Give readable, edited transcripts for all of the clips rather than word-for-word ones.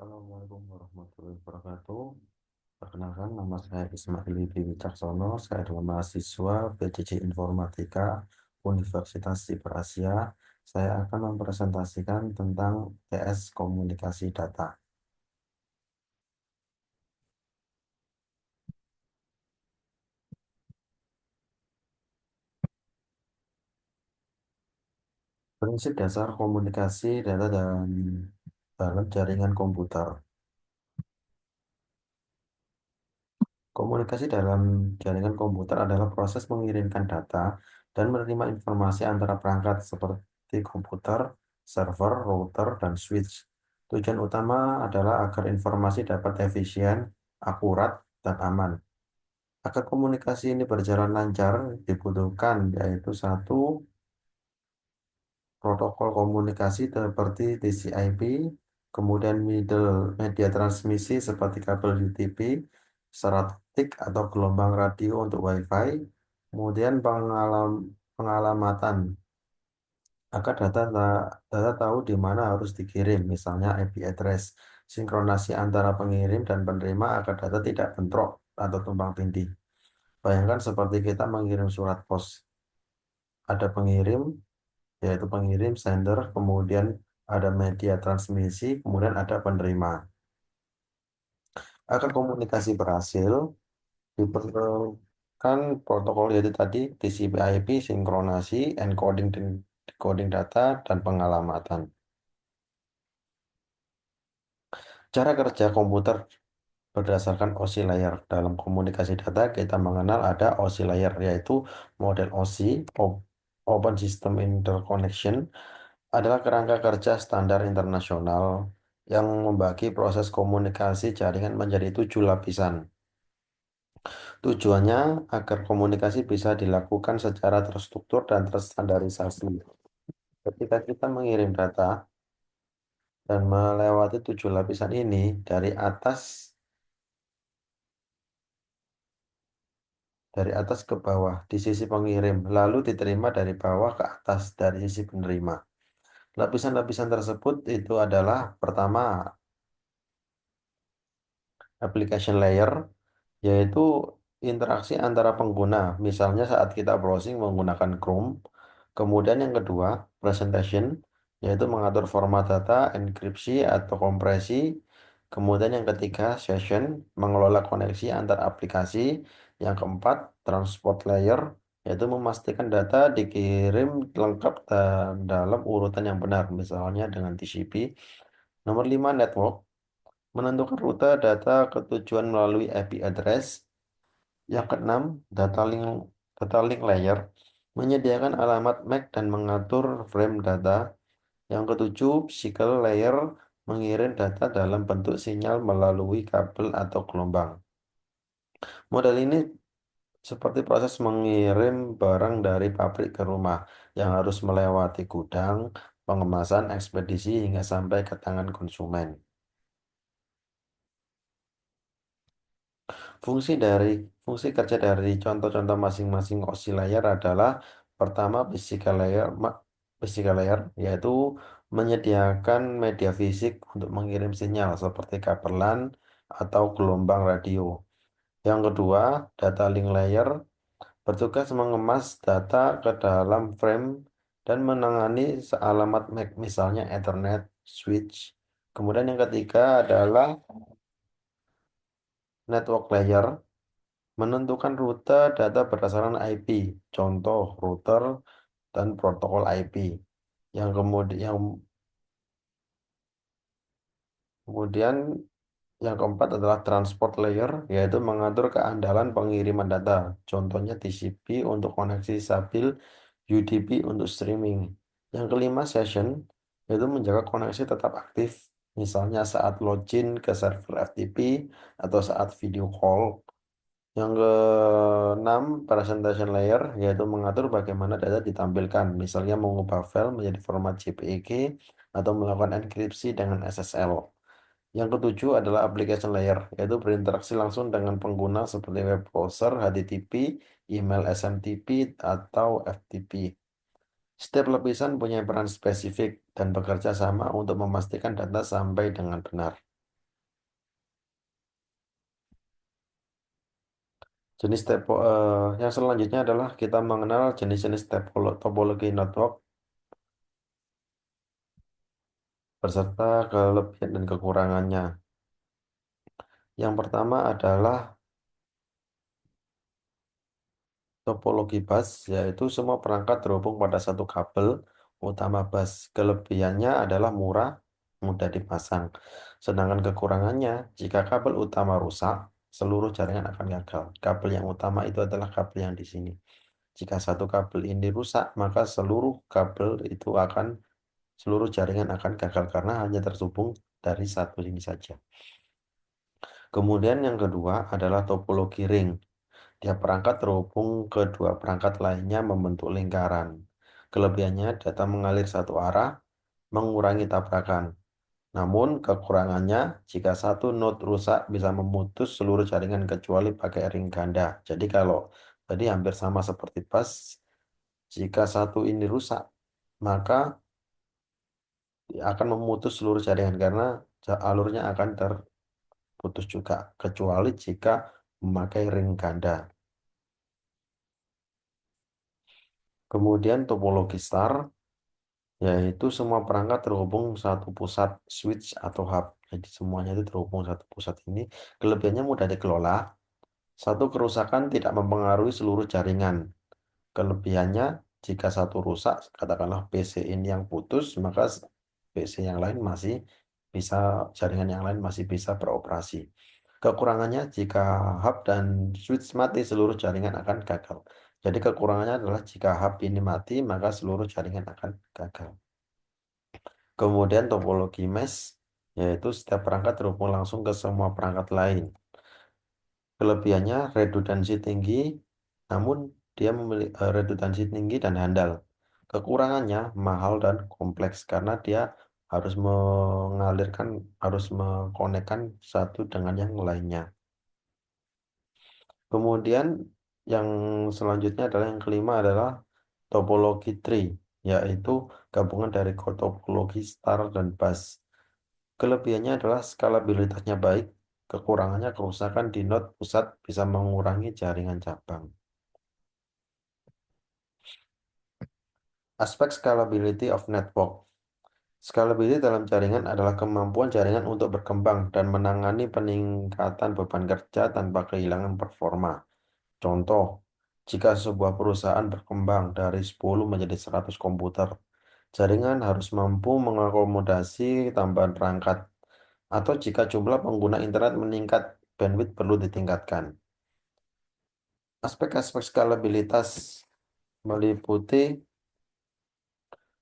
Assalamualaikum warahmatullahi wabarakatuh. Perkenalkan, nama saya Ismaili Dewi Caksono. Saya adalah mahasiswa PJJ Informatika Universitas Siber Asia. Saya akan mempresentasikan tentang TS Komunikasi Data. Prinsip dasar komunikasi data dalam jaringan komputer. Komunikasi dalam jaringan komputer adalah proses mengirimkan data dan menerima informasi antara perangkat seperti komputer, server, router, dan switch. Tujuan utama adalah agar informasi dapat efisien, akurat, dan aman. Agar komunikasi ini berjalan lancar, dibutuhkan yaitu satu, protokol komunikasi seperti TCP, kemudian media transmisi seperti kabel UTP, serat optik atau gelombang radio untuk WiFi, kemudian pengalamatan agar data tahu di mana harus dikirim, misalnya IP address, sinkronasi antara pengirim dan penerima agar data tidak bentrok atau tumpang tindih. Bayangkan seperti kita mengirim surat pos, ada pengirim, yaitu pengirim, sender, kemudian ada media transmisi, kemudian ada penerima. Agar komunikasi berhasil, diperlukan protokol yaitu tadi TCP/IP, sinkronasi, encoding dan decoding data, dan pengalamatan. Cara kerja komputer berdasarkan OSI layer. Dalam komunikasi data, kita mengenal ada OSI layer, yaitu model OSI, Open System Interconnection, adalah kerangka kerja standar internasional yang membagi proses komunikasi jaringan menjadi 7 lapisan. Tujuannya agar komunikasi bisa dilakukan secara terstruktur dan terstandarisasi. Ketika kita mengirim data dan melewati 7 lapisan ini dari atas ke bawah di sisi pengirim, lalu diterima dari bawah ke atas dari sisi penerima. Lapisan-lapisan tersebut itu adalah pertama application layer, yaitu interaksi antara pengguna, misalnya saat kita browsing menggunakan Chrome. Kemudian yang kedua, presentation, yaitu mengatur format data, enkripsi atau kompresi. Kemudian yang ketiga, session, mengelola koneksi antar aplikasi. Yang keempat, transport layer, yaitu memastikan data dikirim lengkap dan dalam urutan yang benar, misalnya dengan TCP. Nomor 5, network, menentukan rute data ke tujuan melalui IP address. Yang keenam, data link layer, menyediakan alamat MAC dan mengatur frame data. Yang ketujuh, physical layer, mengirim data dalam bentuk sinyal melalui kabel atau gelombang. Model ini seperti proses mengirim barang dari pabrik ke rumah yang harus melewati gudang, pengemasan, ekspedisi hingga sampai ke tangan konsumen. Fungsi dari fungsi kerja dari contoh-contoh masing-masing OSI layer adalah pertama physical layer yaitu menyediakan media fisik untuk mengirim sinyal seperti kabel LAN atau gelombang radio. Yang kedua, data link layer bertugas mengemas data ke dalam frame dan menangani sealamat MAC misalnya Ethernet, switch. Kemudian yang ketiga adalah network layer, menentukan rute data berdasarkan IP, contoh router dan protokol IP. Yang kemudian yang keempat adalah transport layer, yaitu mengatur keandalan pengiriman data, contohnya TCP untuk koneksi stabil, UDP untuk streaming. Yang kelima, session, yaitu menjaga koneksi tetap aktif, misalnya saat login ke server FTP atau saat video call. Yang keenam, presentation layer, yaitu mengatur bagaimana data ditampilkan, misalnya mengubah file menjadi format JPEG atau melakukan enkripsi dengan SSL. Yang ketujuh adalah application layer, yaitu berinteraksi langsung dengan pengguna seperti web browser, HTTP, email SMTP, atau FTP. Setiap lapisan punya peran spesifik dan bekerja sama untuk memastikan data sampai dengan benar. Yang selanjutnya adalah kita mengenal jenis-jenis topologi network beserta kelebihan dan kekurangannya. Yang pertama adalah topologi bus, yaitu semua perangkat terhubung pada satu kabel utama bus. Kelebihannya adalah murah, mudah dipasang. Sedangkan kekurangannya, jika kabel utama rusak, seluruh jaringan akan gagal. Kabel yang utama itu adalah kabel yang di sini. Jika satu kabel ini rusak, maka seluruh jaringan akan gagal karena hanya terhubung dari satu ini saja. Kemudian yang kedua adalah topologi ring. Tiap perangkat terhubung ke dua perangkat lainnya membentuk lingkaran. Kelebihannya data mengalir satu arah, mengurangi tabrakan. Namun kekurangannya, jika satu node rusak bisa memutus seluruh jaringan kecuali pakai ring ganda. Jadi kalau tadi hampir sama seperti bus, jika satu ini rusak, maka akan memutus seluruh jaringan karena alurnya akan terputus juga, kecuali jika memakai ring ganda. Kemudian topologi star, yaitu semua perangkat terhubung satu pusat switch atau hub. Jadi semuanya itu terhubung satu pusat ini. Kelebihannya mudah dikelola. Satu kerusakan tidak mempengaruhi seluruh jaringan. Kelebihannya, jika satu rusak, katakanlah PC ini yang putus, maka PC yang lain masih bisa, jaringan yang lain masih bisa beroperasi. Kekurangannya, jika hub dan switch mati, seluruh jaringan akan gagal. Jadi kekurangannya adalah jika hub ini mati, maka seluruh jaringan akan gagal. Kemudian topologi mesh, yaitu setiap perangkat terhubung langsung ke semua perangkat lain. Kelebihannya redundansi tinggi, namun dia memiliki redundansi tinggi dan handal. Kekurangannya mahal dan kompleks karena dia harus harus mengkonekkan satu dengan yang lainnya. Kemudian yang selanjutnya adalah yang kelima adalah topologi tree, yaitu gabungan dari topologi star dan bus. Kelebihannya adalah skalabilitasnya baik, kekurangannya kerusakan di node pusat bisa mengurangi jaringan cabang. Aspek scalability of network. Scalability dalam jaringan adalah kemampuan jaringan untuk berkembang dan menangani peningkatan beban kerja tanpa kehilangan performa. Contoh, jika sebuah perusahaan berkembang dari 10 menjadi 100 komputer, jaringan harus mampu mengakomodasi tambahan perangkat. Atau jika jumlah pengguna internet meningkat, bandwidth perlu ditingkatkan. Aspek-aspek skalabilitas meliputi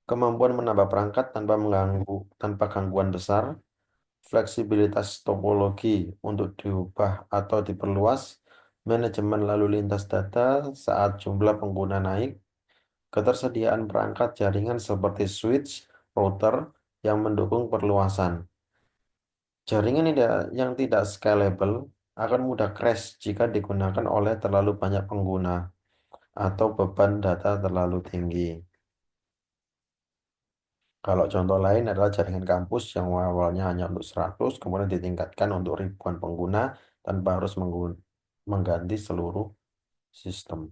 kemampuan menambah perangkat tanpa gangguan besar, fleksibilitas topologi untuk diubah atau diperluas, manajemen lalu lintas data saat jumlah pengguna naik, ketersediaan perangkat jaringan seperti switch, router yang mendukung perluasan. Jaringan yang tidak scalable akan mudah crash jika digunakan oleh terlalu banyak pengguna atau beban data terlalu tinggi. Kalau contoh lain adalah jaringan kampus yang awalnya hanya untuk 100, kemudian ditingkatkan untuk ribuan pengguna tanpa harus mengganti seluruh sistem.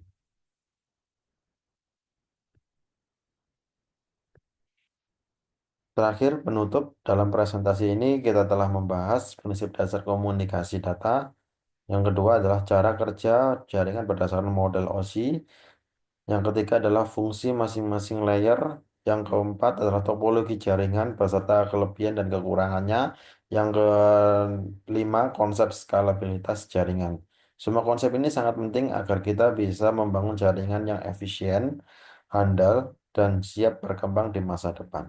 Terakhir, penutup dalam presentasi ini kita telah membahas prinsip dasar komunikasi data. Yang kedua adalah cara kerja jaringan berdasarkan model OSI. Yang ketiga adalah fungsi masing-masing layer. Yang keempat adalah topologi jaringan beserta kelebihan dan kekurangannya. Yang kelima, konsep skalabilitas jaringan. Semua konsep ini sangat penting agar kita bisa membangun jaringan yang efisien, handal, dan siap berkembang di masa depan.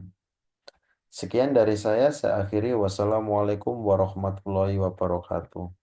Sekian dari saya akhiri. Wassalamualaikum warahmatullahi wabarakatuh.